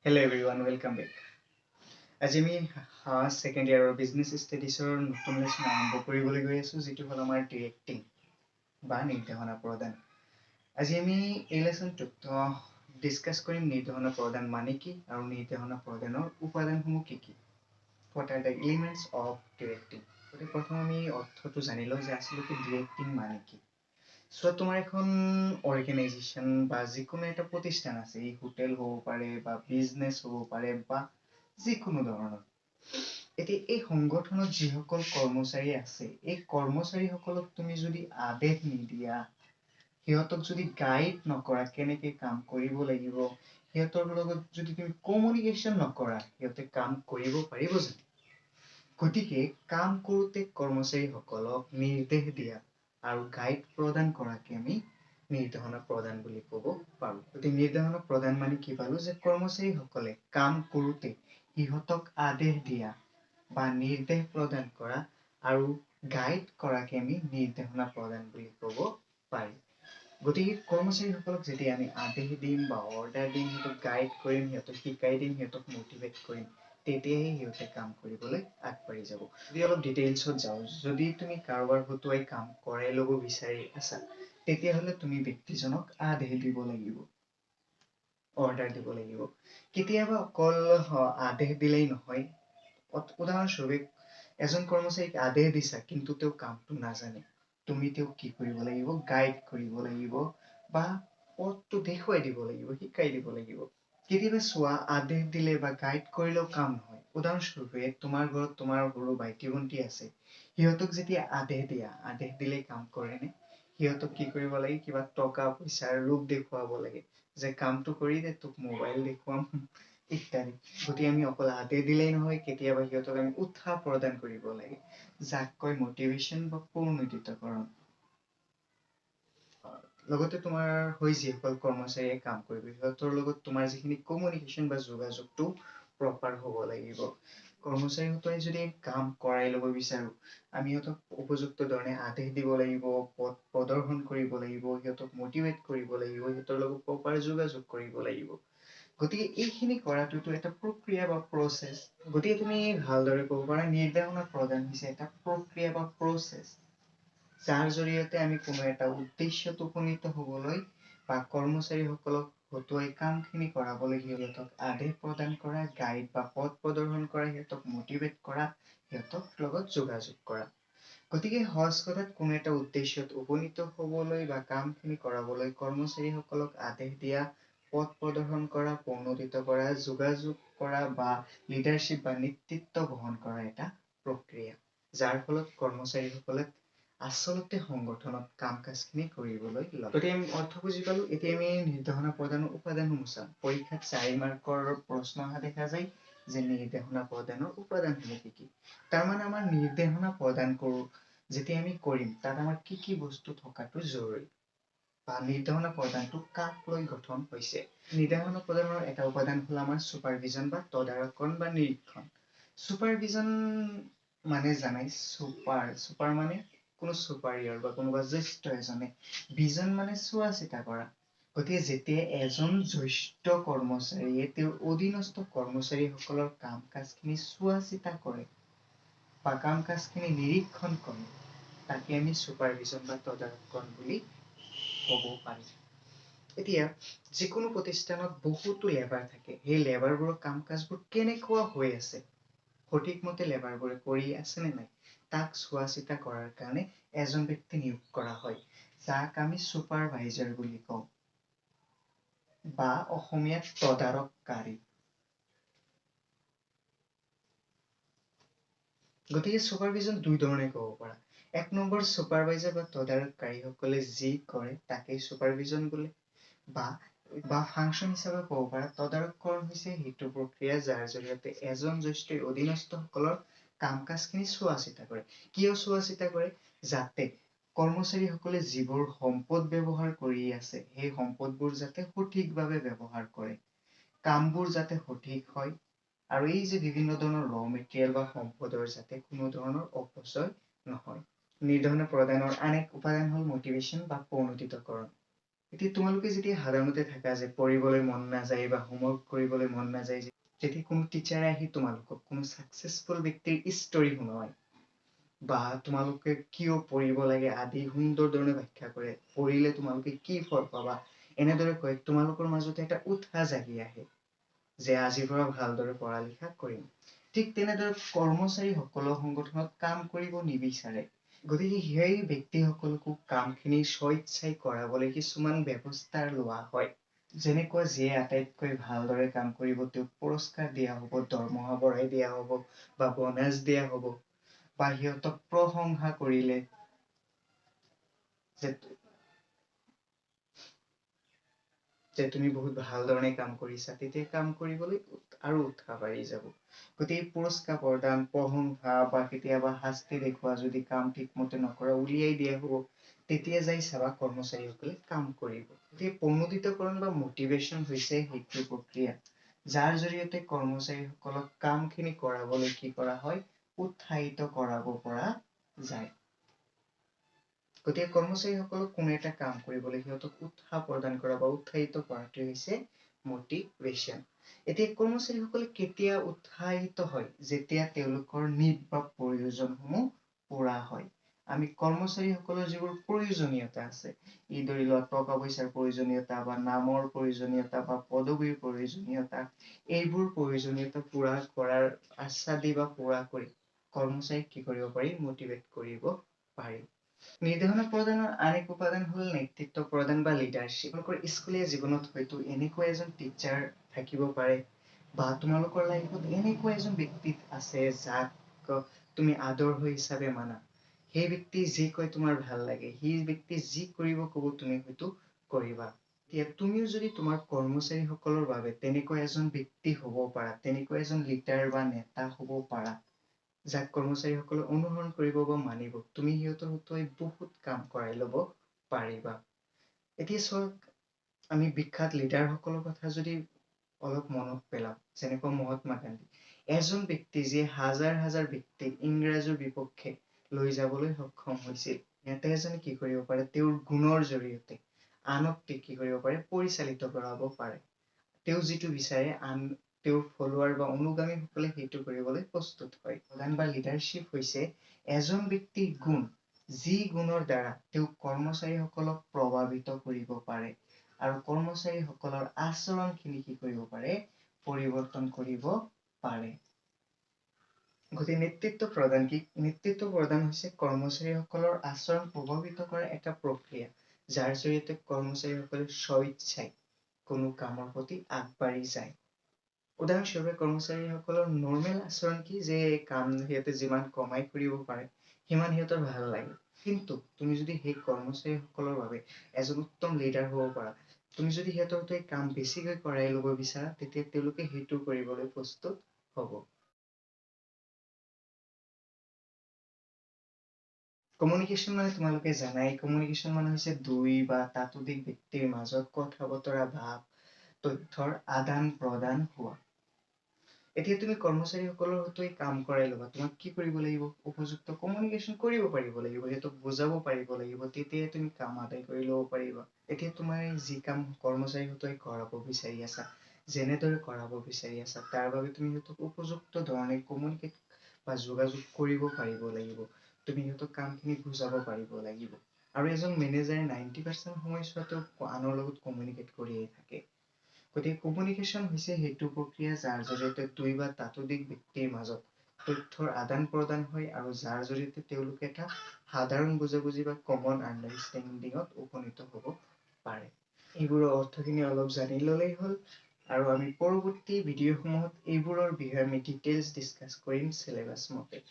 Hello everyone, welcome back. আজি আমি second ইয়াৰৰ business ষ্টাডিজৰ নতুন লেচন আৰম্ভ কৰিবলৈ গৈ আছোঁ, যিটো হ'ল আমাৰ ডিৰেক্টিং বা নিৰ্দেশনা প্ৰদান। আজি আমি এই লেচনটোত ডিছকাছ কৰিম নিৰ্দেশনা প্ৰদান মানে কি আৰু নিৰ্দেশনা প্ৰদানৰ উপাদানসমূহ কি কি। What are the elements of directing? গতিকে প্ৰথম আমি অৰ্থটো জানি লওঁ যে আচলতে ডিৰেক্টিং মানে কি। চ' তোমাৰ এখন অৰ্গেনাইজেশ্যন বা যিকোনো এটা প্ৰতিষ্ঠান আছে, ই হোটেল হ'ব পাৰে বা বিজনেছ হ'ব পাৰে বা যিকোনো ধৰণৰ। এতিয়া এই সংগঠনত যিসকল কৰ্মচাৰী আছে, এই কৰ্মচাৰীসকলক তুমি যদি আদেশ নিদিয়া, সিহঁতক যদি গাইড নকৰা কেনেকে কাম কৰিব লাগিব, সিহঁতৰ লগত যদি তুমি কমিউনিকেশ্যন নকৰা, সিহঁতে কাম কৰিব পাৰিব জানো? গতিকে কাম কৰোঁতে কৰ্মচাৰীসকলক নিৰ্দেশ দিয়া আৰু গাইড প্ৰদান কৰাকে আমি নিৰ্দেশনা প্ৰদান বুলি ক'ব পাৰোঁ। গতিকে নিৰ্দেশনা প্ৰদান মানে কি পালো যে কৰ্মচাৰীসকলে কাম কৰোঁতে সিহঁতক আদেশ দিয়া বা নিৰ্দেশ প্ৰদান কৰা আৰু গাইড কৰাকে আমি নিৰ্দেশনা প্ৰদান বুলি ক'ব পাৰি। গতিকে কৰ্মচাৰীসকলক যেতিয়া আমি আদেশ দিম বা অৰ্ডাৰ দিম, সিহঁতক গাইড কৰিম, সিহঁতক শিকাই দিম, সিহঁতক মটিভেট কৰিম, তেতিয়াহে সিহঁতে কাম কৰিবলৈ আগবাঢ়ি যাব। যদি অলপ ডিটেইলছত যাওঁ, যদি তুমি কাৰোবাৰ হতুৱাই কাম কৰাই ল'ব বিচাৰি আছা, তেতিয়াহ'লে তুমি ব্যক্তিজনক আদেশ দিব লাগিব, অৰ্ডাৰ দিব লাগিব। কেতিয়াবা অকল আদেশ দিলেই নহয়। উদাহৰণস্বৰূপে এজন কৰ্মচাৰীক আদেশ দিছা কিন্তু তেওঁ কামটো নাজানে, তুমি তেওঁক কি কৰিব লাগিব, গাইড কৰিব লাগিব বা পথটো দেখুৱাই দিব লাগিব, শিকাই দিব লাগিব। কেতিয়াবা চোৱা, আদেশ দিলে বা গাইড কৰিলেও কাম নহয়। উদাহৰণস্বৰূপে তোমাৰ ঘৰত তোমাৰ সৰু ভাইটি ভণ্টি আছে, সিহঁতক যেতিয়া আদেশ দিয়া, আদেশ দিলে কাম কৰেনে? সিহঁতক কি কৰিব লাগে, কিবা টকা পইচাৰ লোভ দেখুৱাব লাগে যে কামটো কৰি দে, তোক মোবাইল দেখুৱাম ইত্যাদি। গতিকে আমি অকল আদেশ দিলেই নহয়, কেতিয়াবা সিহঁতক আমি উৎসাহ প্ৰদান কৰিব লাগে, যাক কয় মটিভেশ্যন বা প্ৰণোদিতকৰণ। লগতে তোমাৰ হৈ যিসকল কৰ্মচাৰীয়ে কাম কৰিব, সিহঁতৰ লগত তোমাৰ যিখিনি কমিউনিকেশ্যন বা যোগাযোগটো প্ৰপাৰ হ'ব লাগিব। কৰ্মচাৰীহঁতে যদি কাম কৰাই ল'ব বিচাৰো, আমি সিহঁতক উপযুক্ত ধৰণে আদেশ দিব লাগিব, পথ প্ৰদৰ্শন কৰিব লাগিব, সিহঁতক মটিভেট কৰিব লাগিব, সিহঁতৰ লগত প্ৰপাৰ যোগাযোগ কৰিব লাগিব। গতিকে এইখিনি কৰাটোতো এটা প্ৰক্ৰিয়া বা প্ৰচেছ। গতিকে তুমি ভালদৰে ক'ব পাৰা নিৰ্দেশনা প্ৰদান হৈছে এটা প্ৰক্ৰিয়া বা প্ৰচেছ, যাৰ জৰিয়তে আমি কোনো এটা উদ্দেশ্যত উপনীত হ'বলৈ বা কৰ্মচাৰীসকলক হতুৱাই কামখিনি কৰাবলৈ সিহঁতক আদেশ প্ৰদান কৰা, গাইড বা পথ প্ৰদৰ্শন কৰা, সিহঁতক মটিভেট কৰা, সিহঁতক লগত যোগাযোগ কৰা। গতিকে সহজ কথাত কোনো এটা উদ্দেশ্যত উপনীত হ'বলৈ বা কামখিনি কৰাবলৈ কৰ্মচাৰীসকলক আদেশ দিয়া, পথ প্ৰদৰ্শন কৰা, প্ৰণোদিত কৰা, যোগাযোগ কৰা বা লিডাৰশ্বিপ বা নেতৃত্ব বহন কৰা এটা প্ৰক্ৰিয়া, যাৰ ফলত কৰ্মচাৰীসকলে আচলতে সংগঠনত কাম কাজখিনি কৰিবলৈ লয়। গতিকে আমি অৰ্থ বুজি পালো। এতিয়া আমি নিৰ্দেশনা প্ৰদানৰ উপাদানসমূহ চাম। পৰীক্ষাত 4 মাৰ্কৰ প্ৰশ্ন অহা দেখা যায় যে নিৰ্দেশনা প্ৰদানৰ উপাদানসমূহ কি কি। তাৰমানে আমাৰ নিৰ্দেশনা প্ৰদান কৰো যেতিয়া আমি কৰিম, তাত আমাৰ কি কি বস্তু থকাটো জৰুৰী বা নিৰ্দেশনা প্ৰদানটো কাক লৈ গঠন হৈছে। নিৰ্দেশনা প্ৰদানৰ এটা উপাদান হ'ল আমাৰ চুপাৰভিজন বা তদাৰকৰণ বা নিৰীক্ষণ। চুপাৰভিজন মানে জানাই, চুপাৰ মানে কোনো চুপাৰিয়ৰ বা কোনোবা জ্যেষ্ঠ এজনে, ভিজন মানে চোৱা চিতা কৰা। গতিকে যেতিয়া এজন জ্যেষ্ঠ কৰ্মচাৰীয়ে তেওঁৰ অধীনস্থ কৰ্মচাৰীসকলৰ কাম কাজখিনি চোৱা চিতা কৰে বা কাম কাজখিনি নিৰীক্ষণ কৰে, তাকে আমি চুপাৰভিজন বা তদাৰকৰণ বুলি ক'ব পাৰি। এতিয়া যিকোনো প্ৰতিষ্ঠানত বহুতো লেবাৰ থাকে, সেই লেবাৰবোৰৰ কাম কাজবোৰ কেনেকুৱা হৈ আছে, সঠিকমতে লেবাৰবোৰে কৰি আছে নে নাই, তাক চোৱা চিতা কৰাৰ কাৰণে এজন ব্যক্তি নিয়োগ কৰা হয়, যাক আমি চুপাৰভাইজাৰ বুলি কওঁ বা অসমীয়াত তদাৰককাৰী। গতিকে চুপাৰভিজন দুই ধৰণে ক'ব পাৰা। এক নম্বৰ, চুপাৰভাইজাৰ বা তদাৰককাৰীসকলে যি কৰে তাকেই চুপাৰভিজন বোলে, বা ফাংচন হিচাপে ক'ব পাৰা তদাৰককৰণ হৈছে সেইটো প্ৰক্ৰিয়া যাৰ জৰিয়তে এজন জ্যেষ্ঠই অধীনস্থসকলৰ কাম কাজখিনি চোৱা চিতা কৰে। কিয় চোৱা চিতা কৰে? যাতে কৰ্মচাৰীসকলে যিবোৰ সম্পদ ব্যৱহাৰ কৰি আছে, সেই সম্পদবোৰ যাতে সঠিকভাৱে ব্যৱহাৰ কৰে, কামবোৰ যাতে সঠিক হয়, আৰু এই যে বিভিন্ন ধৰণৰ ৰ মেটেৰিয়েল বা সম্পদৰ যাতে কোনো ধৰণৰ অপচয় নহয়। নিৰ্দেশনা প্ৰদানৰ আন এক উপাদান হ'ল মটিভেশ্যন বা প্ৰণোদিতকৰণ। এতিয়া তোমালোকে যেতিয়া সাধাৰণতে থাকা যে পঢ়িবলৈ মন নাযায় বা হোমৱৰ্ক কৰিবলৈ মন নাযায়, যেতিয়া কোনো টিচাৰে আহি তোমালোকক কোনো ছাকচেছফুল ব্যক্তিৰ ষ্টৰী শুনায় বা তোমালোকে কিয় পঢ়িব লাগে আদি সুন্দৰ ধৰণে ব্যাখ্যা কৰে, পঢ়িলে তোমালোকে কি ফল পাবা এনেদৰে কয়, তোমালোকৰ মাজতে এটা উৎসাহ জাগি আহে যে আজিৰ পৰা ভালদৰে পঢ়া লিখা কৰিম। ঠিক তেনেদৰে কৰ্মচাৰীসকলৰ সংগঠনত কাম কৰিব নিবিচাৰে, গতিকে সেই ব্যক্তিসকলকো কামখিনি স্বইচ্ছাই কৰাবলৈ কিছুমান ব্যৱস্থা লোৱা হয়। যেনেকুৱা যিয়ে আটাইতকৈ ভালদৰে কাম কৰিব তেওঁক পুৰস্কাৰ দিয়া হ'ব, দৰমহা বঢ়াই দিয়া হ'ব বা বোনাছ দিয়া হ'ব বা সিহঁতক প্ৰশংসা কৰিলে যে তুমি বহুত ভাল ধৰণে কাম কৰিছা, তেতিয়া কাম কৰিবলৈ আৰু উৎসাহ বাঢ়ি যাব। গতিকে পুৰস্কাৰ প্ৰদান, প্ৰশংসা বা কেতিয়াবা শাস্তি দেখুওৱা, যদি কাম ঠিকমতে নকৰা উলিয়াই দিয়া হ'ব, তেতিয়া যাই চাবা কৰ্মচাৰীসকলে কাম কৰিব। গতিকে প্ৰমোদিতকৰণ বা মটিভেশ্যন হৈছে সেইটো প্ৰক্ৰিয়া, যাৰ জৰিয়তে কৰ্মচাৰীসকলক কামখিনি কৰাবলৈ কি কৰা হয়, উৎসাহিত কৰাব পৰা যায়। গতিকে কৰ্মচাৰীসকলক কোনো এটা কাম কৰিবলৈ সিহঁতক উৎসাহ প্ৰদান কৰা বা উৎসাহিত কৰাটোৱে হৈছে মটিভেশ্যন। এতিয়া কৰ্মচাৰীসকলে কেতিয়া উৎসাহিত হয়, যেতিয়া তেওঁলোকৰ নিড বা প্ৰয়োজনসমূহ পুৰা হয়। আমি কৰ্মচাৰীসকলৰ যিবোৰ প্ৰয়োজনীয়তা আছে, ধৰি লোৱা টকা পইচাৰ প্ৰয়োজনীয়তা বা নামৰ প্ৰয়োজনীয়তা বা পদবীৰ প্ৰয়োজনীয়তা, এইবোৰ প্ৰয়োজনীয়তা পুৰা কৰাৰ আশ্বাদি বা পুৰা কৰি কৰ্মচাৰীক কি কৰিব পাৰি, মটিভেট কৰিব পাৰি। নিৰ্দেশনা প্ৰদানৰ আন এক উপাদান হ'ল নেতৃত্ব প্ৰদান বা লিডাৰশ্বিপ। তোমালোকৰ স্কুলীয়া জীৱনত হয়তো এনেকুৱা এজন টিচাৰ থাকিব পাৰে বা তোমালোকৰ লাইফত এনেকুৱা এজন ব্যক্তি আছে যাক তুমি আদৰ্শ হিচাপে মানা। সেই ব্যক্তি যি কয় তোমাৰ ভাল লাগে, সেই ব্যক্তি যি কৰিব ক'ব তুমি হয়তো কৰিবা। এতিয়া তুমিও যদি তোমাৰ কৰ্মচাৰীসকলৰ বাবে তেনেকুৱা এজন ব্যক্তি হ'ব পাৰা, তেনেকুৱা এজন লিডাৰ বা নেতা হ'ব পাৰা, যাক কৰ্মচাৰীসকলে অনুসৰণ কৰিব বা মানিব, তুমি সিহঁতৰ হতুৱাই বহুত কাম কৰাই ল'ব পাৰিবা। এতিয়া চাওক, আমি বিখ্যাত লিডাৰসকলৰ কথা যদি অলপ মনত পেলাও, যেনেকুৱা মহাত্মা গান্ধী, এজন ব্যক্তি যিয়ে হাজাৰ হাজাৰ ব্যক্তিক ইংৰাজৰ বিপক্ষে লৈ যাবলৈ সক্ষম হৈছিল। নেতা এজনে কি কৰিব পাৰে, তেওঁৰ গুণৰ জৰিয়তে আনক কি কৰিব পাৰে, পৰিচালিত কৰাব পাৰে। তেওঁ যিটো বিচাৰে তেওঁৰ ফলোৱাৰ বা অনুগামীসকলে সেইটো কৰিবলৈ প্ৰস্তুত হয়। প্ৰধান বা লিডাৰশ্বিপ হৈছে এজন ব্যক্তিৰ গুণ, যি গুণৰ দ্বাৰা তেওঁ কৰ্মচাৰীসকলক প্ৰভাৱিত কৰিব পাৰে আৰু কৰ্মচাৰীসকলৰ আচৰণখিনি কি কৰিব পাৰে, পৰিৱৰ্তন কৰিব পাৰে। গতিকে নেতৃত্ব প্ৰদান কি? নেতৃত্ব প্ৰদান হৈছে কৰ্মচাৰীসকলৰ আচৰণ প্ৰভাৱিত কৰা এটা প্ৰক্ৰিয়া, যাৰ জৰিয়তে কৰ্মচাৰীসকলে স্বইচ্ছাই কোনো কামৰ প্ৰতি আগবাঢ়ি যায়। উদাহৰণস্বৰূপে কৰ্মচাৰীসকলৰ নৰ্মেল আচৰণ কি, যে কাম সিহঁতে যিমান কমাই কৰিব পাৰে সিমান সিহঁতৰ ভাল লাগে। কিন্তু তুমি যদি সেই কৰ্মচাৰীসকলৰ বাবে এজন উত্তম লিডাৰ হ'ব পাৰা, তুমি যদি সিহঁতৰ কাম বেছিকৈ কৰাই ল'ব বিচাৰা, তেতিয়া তেওঁলোকে সেইটো কৰিবলৈ প্ৰস্তুত হ'ব। কমিউনিকেশ্যন মানে তোমালোকে জানাই, কমিউনিকেশ্যন মানে হৈছে দুই বা ততোধিক ব্যক্তিৰ মাজত কথা বতৰা বা তথ্যৰ আদান প্ৰদান হোৱা। এতিয়া তুমি কৰ্মচাৰীসকলৰ হতুৱাই কাম কৰাই ল'বা, তোমাক কি কৰিব লাগিব, উপযুক্ত কমিউনিকেশ্যন কৰিব পাৰিব লাগিব, সিহঁতক বুজাব পাৰিব লাগিব, তেতিয়াহে তুমি কাম আদায় কৰি ল'ব পাৰিবা। এতিয়া তোমাৰ যি কাম কৰ্মচাৰীৰ হতুৱাই কৰাব বিচাৰি আছা, যেনেদৰে কৰাব বিচাৰি আছা, তাৰ বাবে তুমি সিহঁতক উপযুক্ত ধৰণে কমিউনিকেট বা যোগাযোগ কৰিব পাৰিব লাগিব। তুমি সিহঁতক কামখিনি বুজাব পাৰিব লাগিব। আৰু এজন মেনেজাৰে 90% সময়ছোৱাতো আনৰ লগত কমিউনিকেট কৰিয়ে থাকে। গতিকে কমিউনিকেশ্যন হৈছে সেইটো প্ৰক্ৰিয়া, যাৰ জৰিয়তে দুই বা ততোধিক ব্যক্তিৰ মাজত তথ্যৰ আদান প্ৰদান হয় আৰু যাৰ জৰিয়তে তেওঁলোকে এটা সাধাৰণ বুজাবুজি বা কমন আণ্ডাৰষ্টেণ্ডিঙত উপনীত হ'ব পাৰে। এইবোৰৰ অৰ্থখিনি অলপ জানি ল'লেই হ'ল, আৰু আমি পৰৱৰ্তী ভিডিঅ'সমূহত এইবোৰৰ বিষয়ে আমি ডিটেইলছ ডিছকাছ কৰিম চিলেবাছ মতে।